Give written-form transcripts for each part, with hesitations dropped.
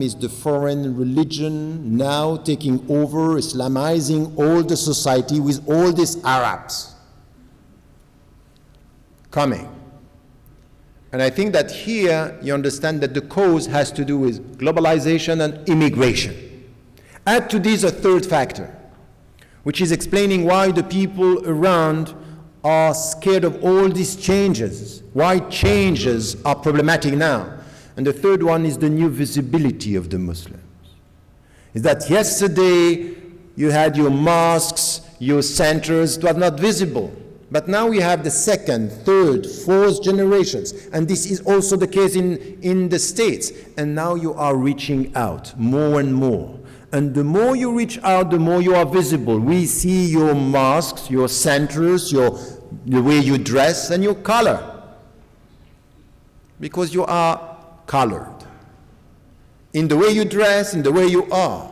is the foreign religion now taking over, Islamizing all the society with all these Arabs coming. And I think that here you understand that the cause has to do with globalization and immigration. Add to this a third factor, which is explaining why the people around are scared of all these changes, why changes are problematic now. And the third one is the new visibility of the Muslims. Is that yesterday you had your mosques, your centers, it was not visible. But now we have the second, third, fourth generations. And this is also the case in the States. And now you are reaching out more and more. And the more you reach out, the more you are visible. We see your mosques, your centers, the way you dress, and your color. Because you are colored. In the way you dress, in the way you are.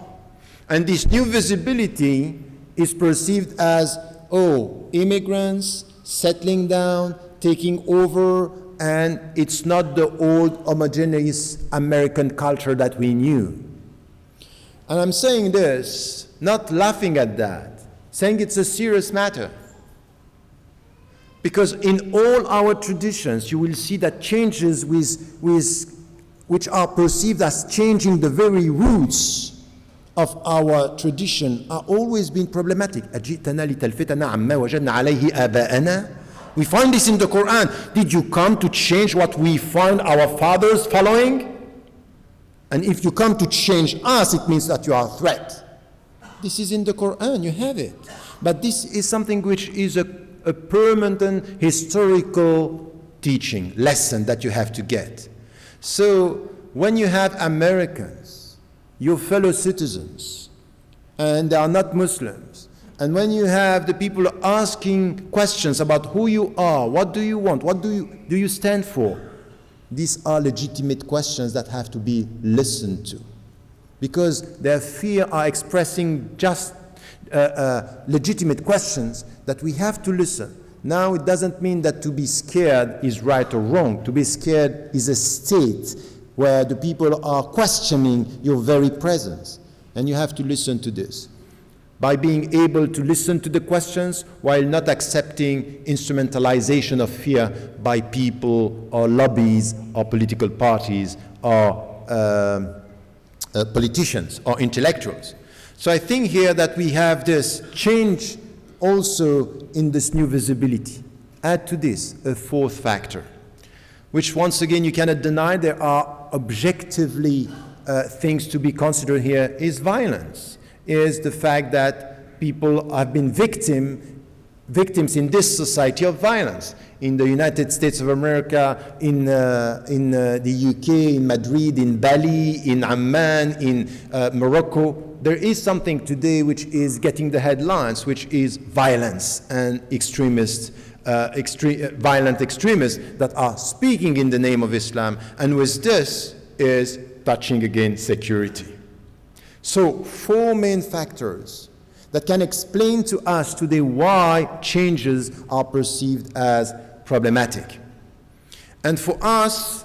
And this new visibility is perceived as, oh, immigrants settling down, taking over, and it's not the old homogeneous American culture that we knew. And I'm saying this, not laughing at that, saying it's a serious matter. Because in all our traditions, you will see that changes which are perceived as changing the very roots of our tradition are always been problematic. We find this in the Quran. Did you come to change what we find our fathers following? And if you come to change us, it means that you are a threat. This is in the Quran, you have it. But this is something which is a permanent historical teaching, lesson that you have to get. So when you have Americans, your fellow citizens, and they are not Muslims, and when you have the people asking questions about who you are, what do you want, what do you stand for, these are legitimate questions that have to be listened to. Because their fear are expressing just legitimate questions that we have to listen. Now, it doesn't mean that to be scared is right or wrong. To be scared is a state where the people are questioning your very presence. And you have to listen to this. By being able to listen to the questions while not accepting instrumentalization of fear by people or lobbies or political parties or politicians or intellectuals. So I think here that we have this change also in this new visibility. Add to this a fourth factor, which once again you cannot deny there are objectively things to be considered here, is violence, is the fact that people have been victims in this society of violence. In the United States of America, in the UK, in Madrid, in Bali, in Amman, in Morocco, there is something today which is getting the headlines, which is violence and violent extremists that are speaking in the name of Islam, and with this is touching again security. So 4 main factors that can explain to us today why changes are perceived as problematic. And for us,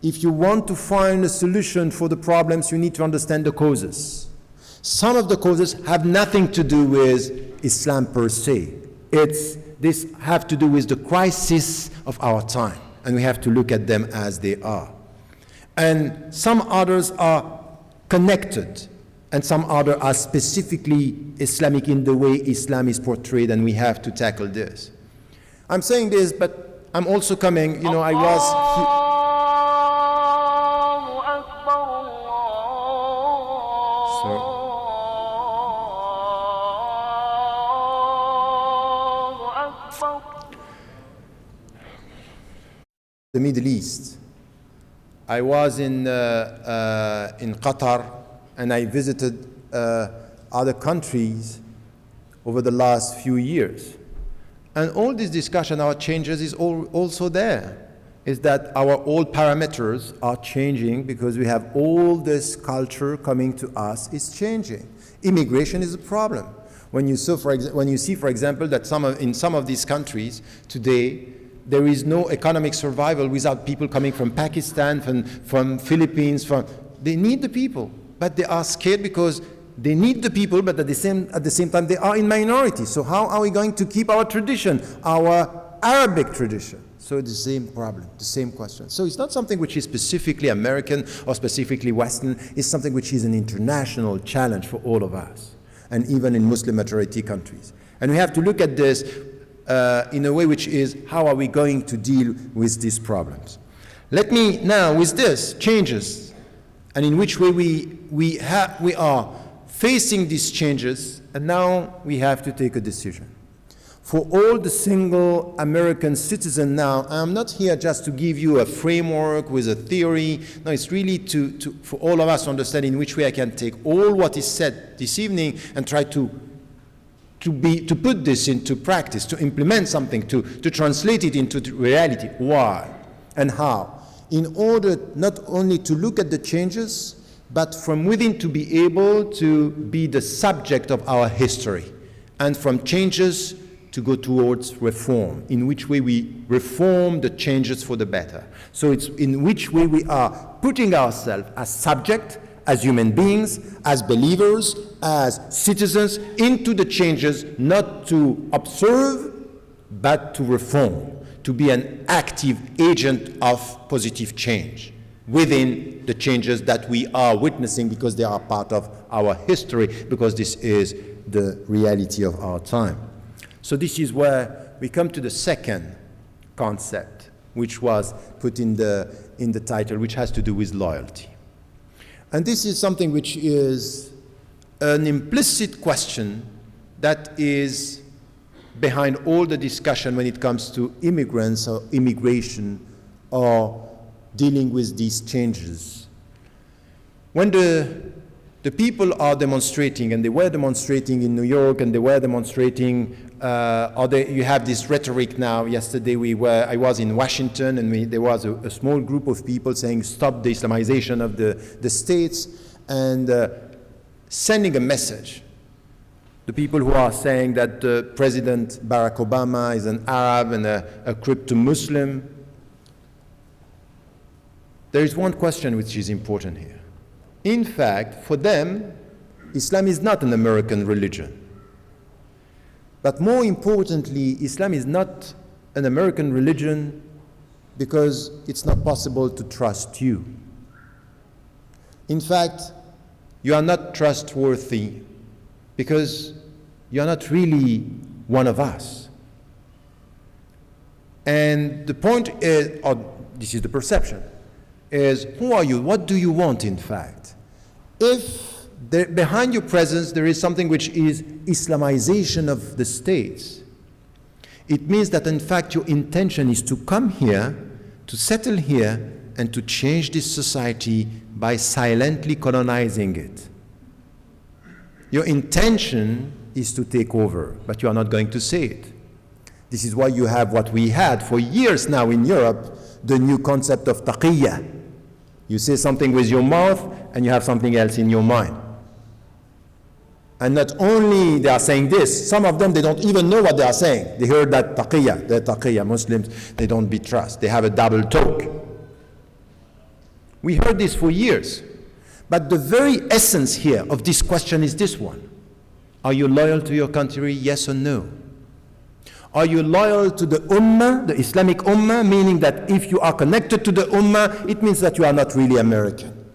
if you want to find a solution for the problems, you need to understand the causes. Some of the causes have nothing to do with Islam per se. This have to do with the crisis of our time, and we have to look at them as they are. And some others are connected, and some others are specifically Islamic in the way Islam is portrayed, and we have to tackle this. I'm saying this, but I'm also coming, I was... The Middle East. I was in Qatar, and I visited other countries over the last few years. And all this discussion about changes is also there, is that our old parameters are changing because we have all this culture coming to us is changing. Immigration is a problem. When you see, for example, that in some of these countries today, there is no economic survival without people coming from Pakistan, from Philippines, They need the people, but they are scared because they need the people, but at the same time they are in minority. So how are we going to keep our tradition, our Arabic tradition? So it's the same problem, the same question. So it's not something which is specifically American or specifically Western. It's something which is an international challenge for all of us, and even in Muslim majority countries. And we have to look at this in a way which is, how are we going to deal with these problems? Let me now, with this, changes, and in which way we are facing these changes, and now we have to take a decision. For all the single American citizen now, I'm not here just to give you a framework with a theory. No, it's really for all of us to understand in which way I can take all what is said this evening and try to put this into practice, to implement something, to translate it into reality. Why and how? In order not only to look at the changes, but from within to be able to be the subject of our history, and from changes to go towards reform, in which way we reform the changes for the better. So it's in which way we are putting ourselves as subject, as human beings, as believers, as citizens, into the changes, not to observe, but to reform, to be an active agent of positive change within the changes that we are witnessing, because they are part of our history, because this is the reality of our time. So this is where we come to the second concept, which was put in the title, which has to do with loyalty. And this is something which is an implicit question that is behind all the discussion when it comes to immigrants or immigration or dealing with these changes. When the people are demonstrating, and they were demonstrating in New York, and they were demonstrating, you have this rhetoric now. Yesterday I was in Washington, and there was a small group of people saying, stop the Islamization of the states, and sending a message. The people who are saying that President Barack Obama is an Arab and a crypto-Muslim. There is one question which is important here. In fact, for them, Islam is not an American religion. But more importantly, Islam is not an American religion because it's not possible to trust you. In fact, you are not trustworthy because you are not really one of us. And the point is, or this is the perception, is who are you? What do you want, in fact? If behind your presence there is something which is Islamization of the states, it means that in fact your intention is to come here, to settle here, and to change this society by silently colonizing it. Your intention is to take over, but you are not going to say it. This is why you have what we had for years now in Europe, the new concept of taqiyya. You say something with your mouth, and you have something else in your mind. And not only they are saying this, some of them, they don't even know what they are saying. They heard that taqiyya, they're taqiyya, Muslims, they don't be trust. They have a double talk. We heard this for years. But the very essence here of this question is this one. Are you loyal to your country, yes or no? Are you loyal to the Ummah, the Islamic Ummah, meaning that if you are connected to the Ummah, it means that you are not really American?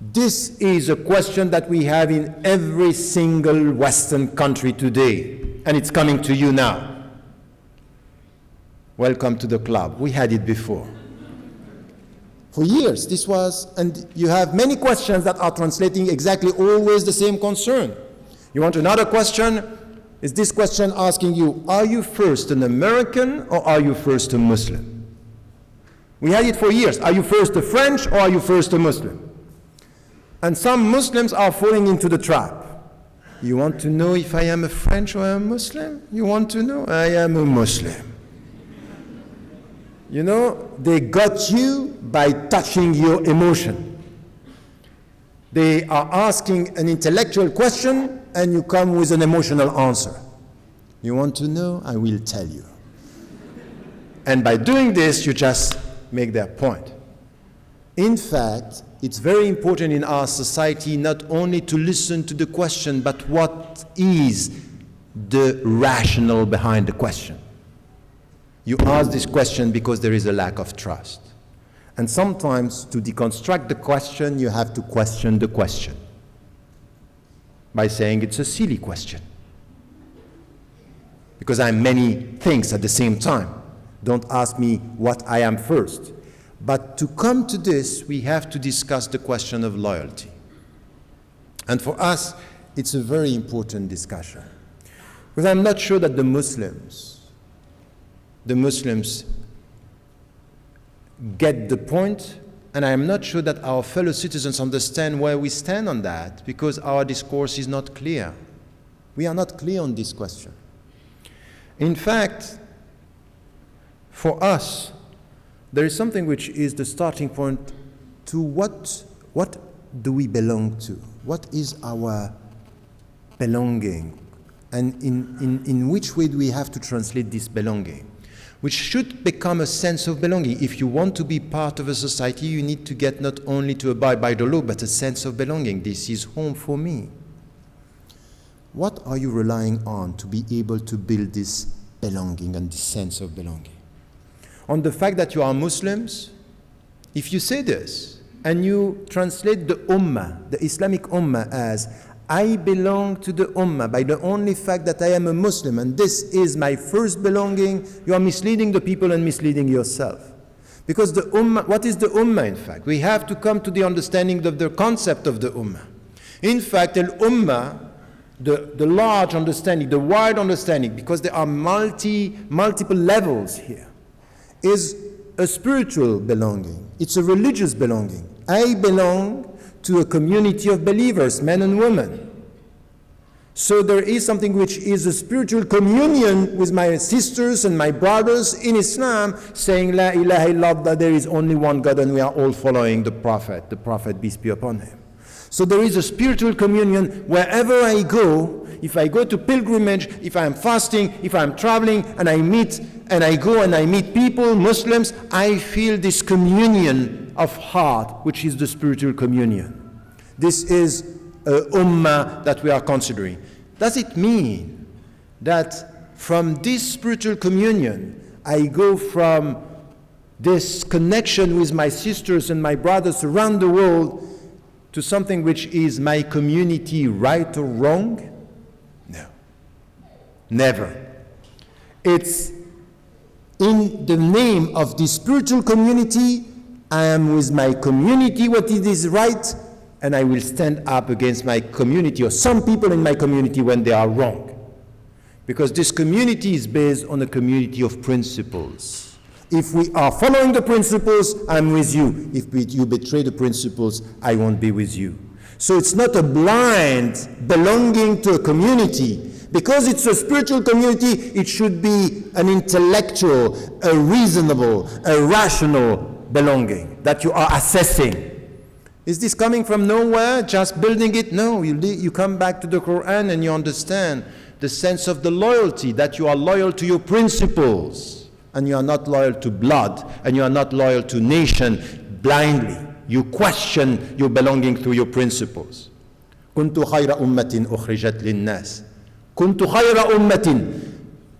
This is a question that we have in every single Western country today, and it's coming to you now. Welcome to the club. We had it before. For years, this was, and you have many questions that are translating exactly always the same concern. You want another question? Is this question asking you, are you first an American or are you first a Muslim? We had it for years. Are you first a French or are you first a Muslim? And some Muslims are falling into the trap. You want to know if I am a French or a Muslim? You want to know? I am a Muslim. You know, they got you by touching your emotion. They are asking an intellectual question and you come with an emotional answer. You want to know? I will tell you. And by doing this, you just make their point. In fact, it's very important in our society not only to listen to the question, but what is the rationale behind the question. You ask this question because there is a lack of trust. And sometimes to deconstruct the question, you have to question the question by saying it's a silly question. Because I'm many things at the same time. Don't ask me what I am first. But to come to this, we have to discuss the question of loyalty. And for us, it's a very important discussion. Because I'm not sure that the Muslims get the point, and I'm not sure that our fellow citizens understand where we stand on that, because our discourse is not clear. We are not clear on this question. In fact, for us, there is something which is the starting point to what do we belong to? What is our belonging? And in which way do we have to translate this belonging? Which should become a sense of belonging. If you want to be part of a society, you need to get not only to abide by the law, but a sense of belonging. This is home for me. What are you relying on to be able to build this belonging and this sense of belonging? On the fact that you are Muslims? If you say this, and you translate the Ummah, the Islamic Ummah, as I belong to the Ummah by the only fact that I am a Muslim and this is my first belonging, you are misleading the people and misleading yourself. Because the Ummah, what is the Ummah in fact? We have to come to the understanding of the concept of the Ummah. In fact, Al-Ummah, the large understanding, the wide understanding, because there are multiple levels here, is a spiritual belonging. It's a religious belonging. I belong to a community of believers, men and women. So there is something which is a spiritual communion with my sisters and my brothers in Islam, saying La ilaha illallah, there is only one God and we are all following the Prophet peace be upon him. So there is a spiritual communion wherever I go. If I go to pilgrimage, if I'm fasting, if I'm traveling, and I go and I meet people, Muslims, I feel this communion of heart, which is the spiritual communion. This is a ummah that we are considering. Does it mean that from this spiritual communion, I go from this connection with my sisters and my brothers around the world to something which is my community, right or wrong? No, never. It's in the name of the spiritual community, I am with my community what it is right, and I will stand up against my community or some people in my community when they are wrong. Because this community is based on a community of principles. If we are following the principles, I'm with you. If you betray the principles, I won't be with you. So it's not a blind belonging to a community. Because it's a spiritual community, it should be an intellectual, a reasonable, a rational belonging that you are assessing. Is this coming from nowhere, just building it? No, you come back to the Quran and you understand the sense of the loyalty, that you are loyal to your principles. And you are not loyal to blood, and you are not loyal to nation blindly. You question your belonging through your principles. كنت خير أمة أخرجت للناس. كنت خير أمة.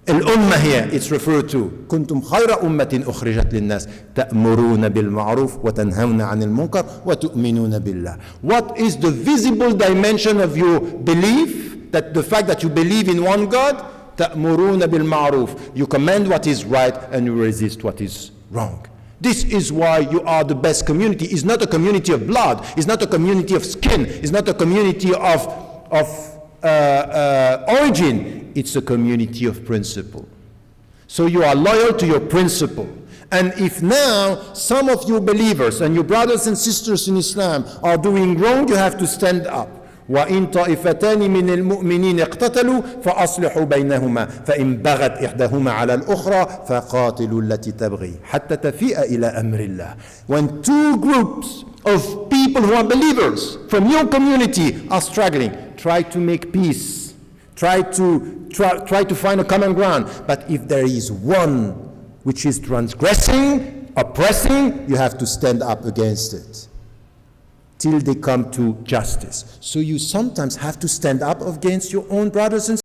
الأمة here it's referred to. كنتم خير أمة أخرجت للناس تأمرون بالمعروف وتنهون عن المنكر وتؤمنون بالله. What is the visible dimension of your belief? That the fact that you believe in one God. تأمرون بالمعروف. You command what is right and you resist what is wrong. This is why you are the best community. It's not a community of blood. It's not a community of skin. It's not a community of origin. It's a community of principle. So you are loyal to your principle. And if now some of you believers and your brothers and sisters in Islam are doing wrong, you have to stand up. وإن طائفتان من المؤمنين اقتتلوا فأصلحوا بينهما فإن بغت إحداهما على الأخرى فقاتلوا التي تبغي حتى تفيء إلى أمر الله. When two groups of people who are believers from your community are struggling, try to make peace, try to find a common ground. But if there is one which is transgressing, oppressing, you have to stand up against it. till they come to justice. So you sometimes have to stand up against your own brothers and